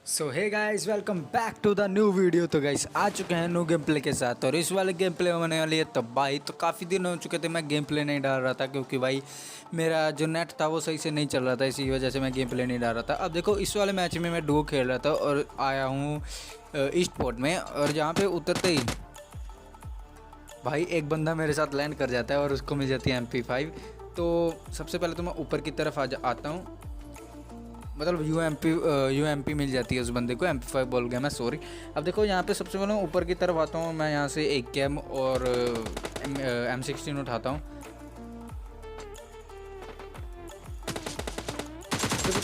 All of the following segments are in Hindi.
So hey guys, welcome back to the new video. तो गाइस आ चुके हैं न्यू गेम प्ले के साथ और इस वाले गेम प्ले में होने वाली है तबाही। तो काफ़ी दिन हो चुके थे मैं गेम प्ले नहीं डाल रहा था क्योंकि भाई मेरा जो नेट था वो सही से नहीं चल रहा था, इसी वजह से मैं गेम प्ले नहीं डाल रहा था। अब देखो इस वाले मैच में मैं डुओ खेल रहा था और आया हूँ ईस्ट पोर्ट में, और जहाँ पे उतरते ही भाई एक बंदा मेरे साथ लैंड कर जाता है और उसको मिल जाती है MP5। तो सबसे पहले तो मैं ऊपर की तरफ आता हूँ, मतलब UMP मिल जाती है उस बंदे को। MP5 बोल गया मैं, सॉरी। अब देखो यहाँ पे सबसे पहले ऊपर की तरफ आता हूँ मैं, यहाँ से एक कैम और M16 उठाता हूँ। देखो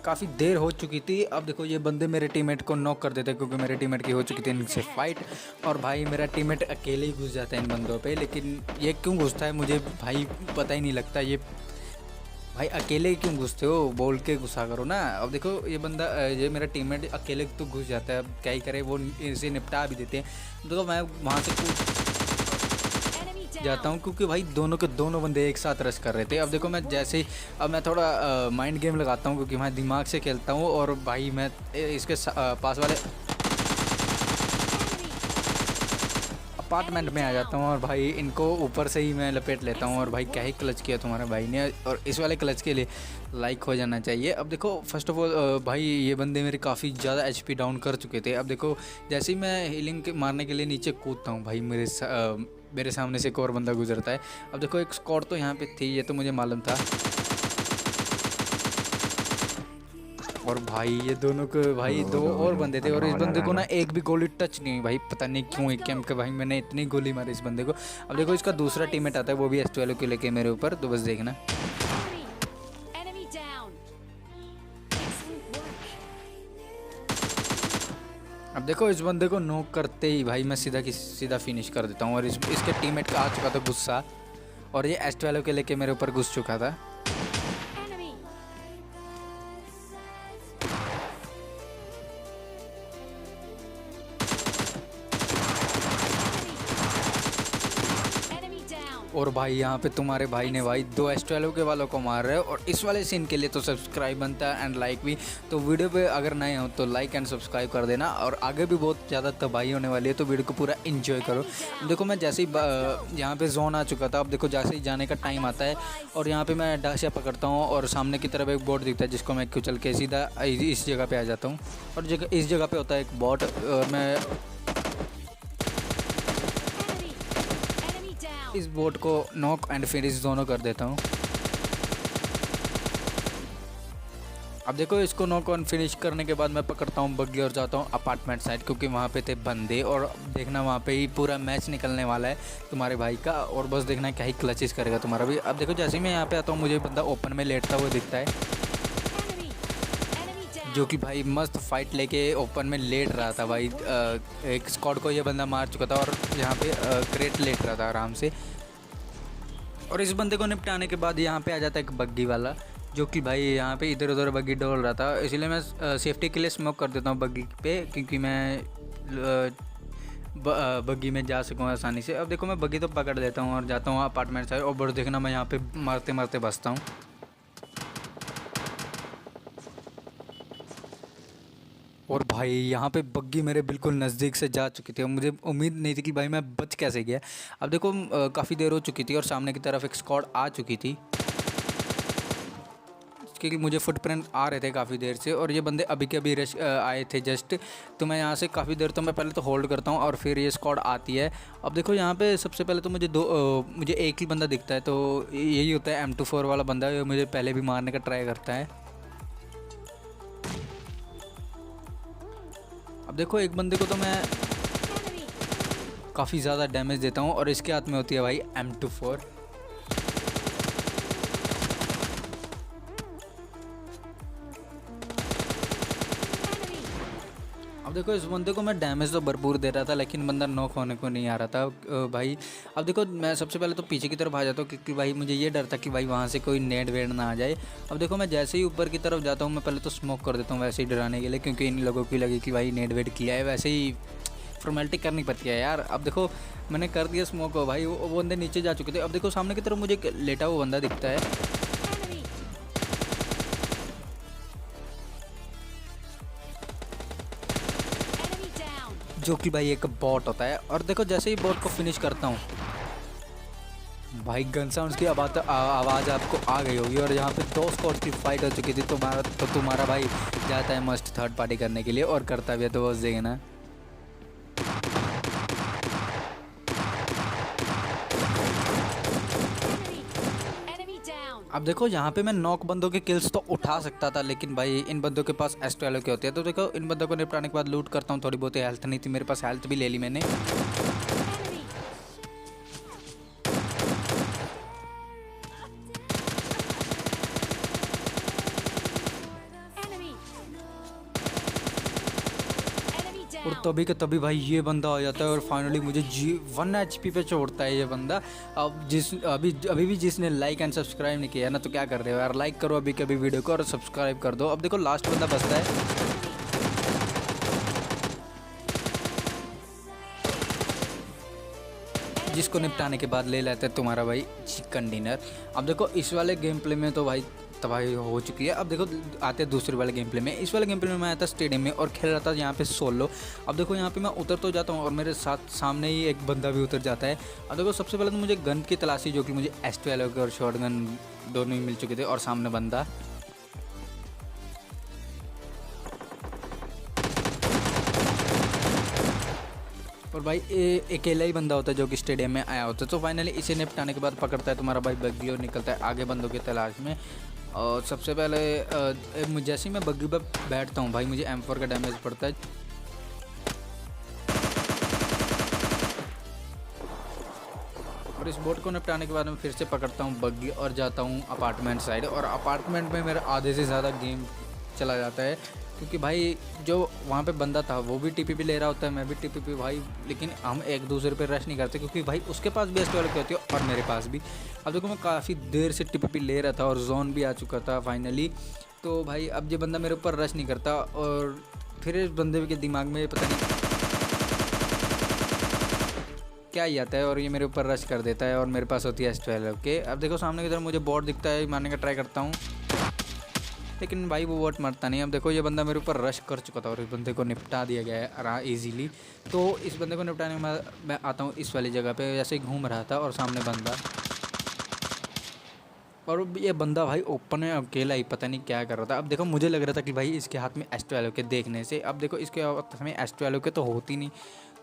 काफ़ी देर हो चुकी थी। अब देखो ये बंदे मेरे टीममेट को नॉक कर देते क्योंकि मेरे टीममेट की हो चुकी थी इनसे फाइट, और भाई मेरा टीममेट अकेले ही घुस जाता है इन बंदों पे। लेकिन ये क्यों घुसता है मुझे भाई पता ही नहीं लगता। ये भाई अकेले क्यों घुसते हो, बोल के घुसा करो ना। अब देखो ये बंदा ये मेरा टीममेट अकेले तो घुस जाता है, अब क्या ही करे, वो इसे निपटा भी देते हैं। देखो मैं वहाँ से कूद जाता हूँ क्योंकि भाई दोनों के दोनों बंदे एक साथ रश कर रहे थे। अब देखो मैं जैसे ही अब मैं थोड़ा माइंड गेम लगाता हूँ क्योंकि मैं दिमाग से खेलता हूँ, और भाई मैं इसके पास वाले अपार्टमेंट में आ जाता हूँ और भाई इनको ऊपर से ही मैं लपेट लेता हूँ। और भाई क्या ही क्लच किया तुम्हारे भाई ने, और इस वाले क्लच के लिए लाइक हो जाना चाहिए। अब देखो फर्स्ट ऑफ ऑल भाई ये बंदे मेरे काफ़ी ज़्यादा HP डाउन कर चुके थे। अब देखो जैसे ही मैं हीलिंग मारने के लिए नीचे कूदता हूँ भाई मेरे सामने से एक और बंदा गुजरता है। अब देखो एक स्क्वाड तो यहाँ पे थी, ये तो मुझे मालूम था। और भाई ये दोनों को भाई दो और बंदे थे, और इस बंदे को ना एक भी गोली टच नहीं हुई भाई, पता नहीं क्यों एक कैम के भाई मैंने इतनी गोली मारी इस बंदे को। अब देखो इसका दूसरा टीममेट आता है, वो भी S12 को लेके मेरे ऊपर, तो बस देखना। अब देखो इस बंदे को नॉक करते ही भाई मैं सीधा फिनिश कर देता हूँ, और इसके टीममेट का आ चुका था गुस्सा, और ये S12 के लेके मेरे ऊपर घुस चुका था। और भाई यहाँ पे तुम्हारे भाई ने भाई 2 S12 के वालों को मार रहे हो, और इस वाले सीन के लिए तो सब्सक्राइब बनता है एंड लाइक भी। तो वीडियो पे अगर नए हो तो लाइक एंड सब्सक्राइब कर देना, और आगे भी बहुत ज़्यादा तबाही होने वाली है तो वीडियो को पूरा एंजॉय करो। देखो मैं जैसे ही यहाँ पे जोन आ चुका था, अब देखो जैसे ही जाने का टाइम आता है और यहाँ पर मैं डाशिया पकड़ता हूँ, और सामने की तरफ एक बोट दिखता है जिसको मैं क्यों चल के सीधा इस जगह पर आ जाता हूँ, और इस जगह पर होता है एक बॉट, और मैं इस बोट को नॉक एंड फिनिश दोनों कर देता हूँ। अब देखो इसको नॉक एंड फिनिश करने के बाद मैं पकड़ता हूँ बग्गी और जाता हूँ अपार्टमेंट साइड, क्योंकि वहाँ पे थे बंदे, और देखना वहाँ पे ही पूरा मैच निकलने वाला है तुम्हारे भाई का, और बस देखना क्या ही क्लचेस करेगा तुम्हारा भी। अब देखो जैसे ही मैं यहाँ पे आता हूँ मुझे बंदा ओपन में लेटता हुआ दिखता है, जो कि भाई मस्त फाइट लेके ओपन में लेट रहा था भाई। एक स्क्वाड को ये बंदा मार चुका था, और यहाँ पे क्रेट लेट रहा था आराम से। और इस बंदे को निपटाने के बाद यहाँ पे आ जाता है एक बग्गी वाला, जो कि भाई यहाँ पे इधर उधर बग्गी डोल रहा था, इसलिए मैं सेफ्टी के लिए स्मोक कर देता हूँ बग्गी पे, क्योंकि मैं बग्गी में जा सकूँ आसानी से। अब देखो मैं बग्गी तो पकड़ लेता हूँ और जाता हूँ अपार्टमेंट साइड, और बस देखना मैं यहाँ पे मारते मारते बसता हूँ। और भाई यहाँ पे बग्गी मेरे बिल्कुल नज़दीक से जा चुकी थी, और मुझे उम्मीद नहीं थी कि भाई मैं बच कैसे गया। अब देखो काफ़ी देर हो चुकी थी और सामने की तरफ एक स्क्वाड आ चुकी थी, क्योंकि मुझे फुटप्रिंट आ रहे थे काफ़ी देर से, और ये बंदे अभी के अभी रश आए थे जस्ट। तो मैं यहाँ से काफ़ी देर तो मैं पहले तो होल्ड करता हूँ और फिर ये स्क्वाड आती है। अब देखो यहाँ पे सबसे पहले तो मुझे एक ही बंदा दिखता है, तो यही होता है M24 वाला बंदा, ये मुझे पहले भी मारने का ट्राई करता है। अब देखो एक बंदे को तो मैं काफ़ी ज़्यादा डैमेज देता हूँ, और इसके हाथ में होती है भाई M24। अब देखो इस बंदे को मैं डैमेज तो भरपूर दे रहा था, लेकिन बंदा नॉक होने को नहीं आ रहा था भाई। अब देखो मैं सबसे पहले तो पीछे की तरफ आ जाता हूँ, क्योंकि भाई मुझे ये डर था कि भाई वहाँ से कोई नेड वेड ना आ जाए। अब देखो मैं जैसे ही ऊपर की तरफ जाता हूँ मैं पहले तो स्मोक कर देता हूँ वैसे ही डराने के लिए, क्योंकि इन लोगों की लगे कि भाई नेड वेड किया है, वैसे ही फॉर्मेलिटी करनी पड़ती है यार। अब देखो मैंने कर दिया स्मोक, भाई वो बंदे नीचे जा चुके थे। अब देखो सामने की तरफ मुझे लेटा हुआ बंदा दिखता है, जो कि भाई एक बॉट होता है। और देखो जैसे ही बॉट को फिनिश करता हूँ भाई गन साउंड्स की आवाज़ आपको आ गई होगी। और यहाँ पे 2 स्क्वाड की फाइट हो चुकी थी। तुम्हारा भाई जाता है मस्त थर्ड पार्टी करने के लिए और करता भी है, तो बस देखना। अब देखो यहाँ पे मैं नॉक बंदों के किल्स तो उठा सकता था, लेकिन भाई इन बंदों के पास एस्ट्रेलो के होते हैं। तो देखो इन बंदों को निपटाने के बाद लूट करता हूँ। थोड़ी बहुत हेल्थ नहीं थी मेरे पास, हेल्थ भी ले ली मैंने। और तभी के तभी भाई ये बंदा आ जाता है और फाइनली मुझे 1 HP पे छोड़ता है ये बंदा। अब अभी भी जिसने लाइक एंड सब्सक्राइब नहीं किया ना, तो क्या कर रहे हो यार, लाइक करो अभी कभी वीडियो को और सब्सक्राइब कर दो। अब देखो लास्ट बंदा बचता है, जिसको निपटाने के बाद ले लेते हैं तुम्हारा भाई चिकन डिनर। अब देखो इस वाले गेम प्ले में तो भाई तबाही हो चुकी है। अब देखो आते हैं दूसरे वाले गेम प्ले में। इस वाले गेम प्ले में मैं आया था स्टेडियम में और खेल रहा था यहाँ पे सोलो। अब देखो यहाँ पे मैं उतर तो जाता हूँ और मेरे साथ सामने ही एक बंदा भी उतर जाता है। अब देखो सबसे पहले तो मुझे गन की तलाशी, जो कि मुझे S12 और शॉर्ट गन दोनों ही मिल चुके थे। और सामने बंदा, और भाई अकेला ही बंदा होता है जो कि स्टेडियम में आया होता है। तो फाइनली इसे निपटाने के बाद पकड़ता है तुम्हारा भाई बग्गी और निकलता है आगे बंदों की तलाश में। और सबसे पहले जैसे ही मैं बग्गी पर बैठता हूँ भाई मुझे M4 का डैमेज पड़ता है। और इस बोट को निपटाने के बाद मैं फिर से पकड़ता हूँ बग्गी और जाता हूँ अपार्टमेंट साइड। और अपार्टमेंट में मेरा आधे से ज़्यादा गेम चला जाता है, क्योंकि भाई जो वहाँ पे बंदा था वो भी TPP ले रहा होता है, मैं भी TPP भाई, लेकिन हम एक दूसरे पे रश नहीं करते क्योंकि भाई उसके पास भी S12 की होती है और मेरे पास भी। अब देखो मैं काफ़ी देर से TPP ले रहा था और जोन भी आ चुका था फाइनली। तो भाई अब ये बंदा मेरे ऊपर रश नहीं करता और फिर इस बंदे के दिमाग में पता नहीं क्या ही आता है और ये मेरे ऊपर रश कर देता है और मेरे पास होती है S12 के। अब देखो सामने की तरफ मुझे बॉट दिखता है, मारने का ट्राई करता हूँ, लेकिन भाई वो बॉट मरता नहीं। अब देखो ये बंदा मेरे ऊपर रश कर चुका था और इस बंदे को निपटा दिया गया है ईजीली। तो इस बंदे को निपटाने में मैं आता हूँ इस वाली जगह पे, जैसे ही घूम रहा था और सामने बंदा, और ये बंदा भाई ओपन में अकेला ही पता नहीं क्या कर रहा था। अब देखो मुझे लग रहा था कि भाई इसके हाथ में S12 के देखने से, अब देखो इसके हाथ में S12 के तो होती नहीं,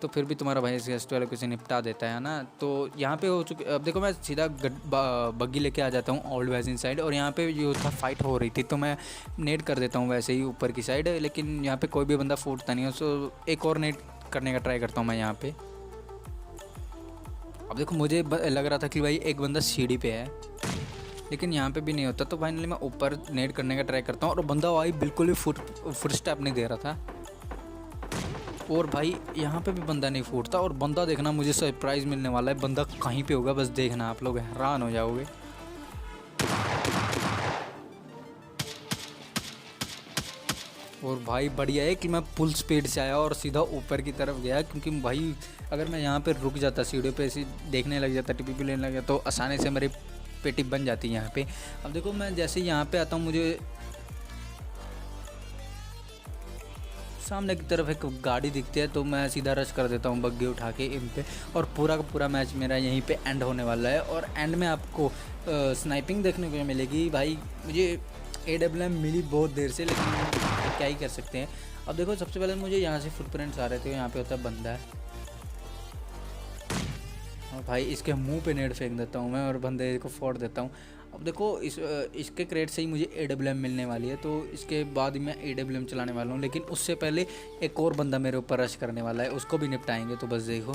तो फिर भी तुम्हारा भाई इसके S12 के से निपटा देता है ना। तो यहाँ पे हो चुके, अब देखो मैं सीधा बग्गी लेके आ जाता हूँ ओल्ड वैजिन साइड। और यहाँ पे जो था फाइट हो रही थी तो मैं नेट कर देता हूँ वैसे ही ऊपर की साइड, लेकिन यहाँ पे कोई भी बंदा फूटता नहीं है। सो एक और नेट करने का ट्राई करता हूँ मैं यहाँ पे। अब देखो मुझे लग रहा था कि भाई एक बंदा सीढ़ी पे है, लेकिन यहाँ पे भी नहीं होता। तो फाइनली मैं ऊपर नेट करने का ट्राई करता हूँ और बंदा भाई बिल्कुल भी फुट स्टेप नहीं दे रहा था। और भाई यहाँ पे भी बंदा नहीं फूटता और बंदा देखना मुझे सरप्राइज़ मिलने वाला है। बंदा कहीं पे होगा, बस देखना, आप लोग हैरान हो जाओगे। और भाई बढ़िया है कि मैं फुल स्पीड से आया और सीधा ऊपर की तरफ गया, क्योंकि भाई अगर मैं यहाँ पे रुक जाता, सीढ़ियों पे ऐसे देखने लग जाता, TPP लेने लग जाता, तो आसानी से मेरी पेटी बन जाती है यहाँ पे। अब देखो मैं जैसे यहाँ पे आता हूँ मुझे सामने की तरफ एक गाड़ी दिखती है, तो मैं सीधा रश कर देता हूँ बग्गी उठा के इन पे। और पूरा का पूरा मैच मेरा यहीं पे एंड होने वाला है। और एंड में आपको स्नाइपिंग देखने को मिलेगी। भाई मुझे AWM मिली बहुत देर से, लेकिन क्या ही कर सकते हैं। अब देखो सबसे पहले मुझे यहाँ से फुटप्रिंट्स आ रहे थे, यहाँ पे होता है बंदा है और भाई इसके मुंह पे नेट फेंक देता हूँ मैं और बंदे को फोड़ देता हूँ। अब देखो इसके क्रेट से ही मुझे AWM मिलने वाली है, तो इसके बाद ही मैं AWM चलाने वाला हूँ। लेकिन उससे पहले एक और बंदा मेरे ऊपर रश करने वाला है, उसको भी निपटाएंगे, तो बस देखो।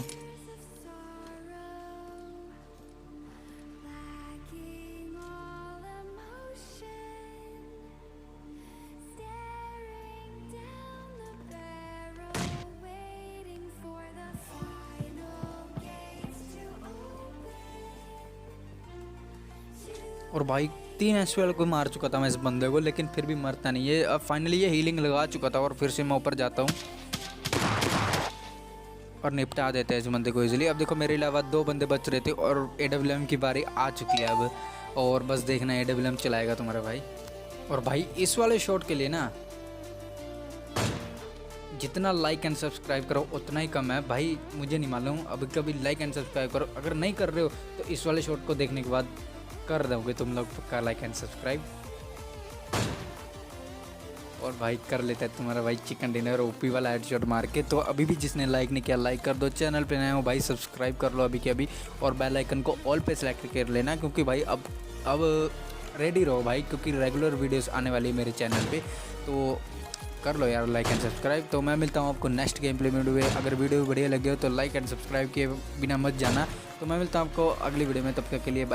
और भाई 3 S12 को मार चुका था मैं इस बंदे को, लेकिन फिर भी मरता नहीं है। अब फाइनली ये हीलिंग लगा चुका था और फिर से मैं ऊपर जाता हूँ और निपटा देते हैं इस बंदे को इजीली। अब देखो मेरे अलावा 2 बंदे बच रहे थे और AWM की बारी आ चुकी है अब, और बस देखना AWM चलाएगा तुम्हारा भाई। और भाई इस वाले शॉट के लिए ना जितना लाइक एंड सब्सक्राइब करो उतना ही कम है भाई, मुझे नहीं मालूम। अभी कभी लाइक एंड सब्सक्राइब करो, अगर नहीं कर रहे हो तो इस वाले शॉट को देखने के बाद कर दोगे तुम लोग पक्का लाइक एंड सब्सक्राइब। और भाई कर लेता है तुम्हारा भाई चिकन डिनर ओपी वाला हेडशॉट मार के। तो अभी भी जिसने लाइक नहीं किया लाइक कर दो, चैनल पे नए हो भाई सब्सक्राइब कर लो अभी के अभी, और बेल आइकन को ऑल पे सेलेक्ट कर लेना, क्योंकि भाई अब रेडी रहो भाई, क्योंकि रेगुलर वीडियोस आने वाली है मेरे चैनल पे। तो कर लो यार लाइक एंड सब्सक्राइब। तो मैं मिलता हूँ आपको नेक्स्ट गेम प्ले वीडियो में। अगर वीडियो बढ़िया लगे हो तो लाइक एंड सब्सक्राइब किए बिना मत जाना। तो मैं मिलता हूँ आपको अगली वीडियो में, तब तक के लिए बाय।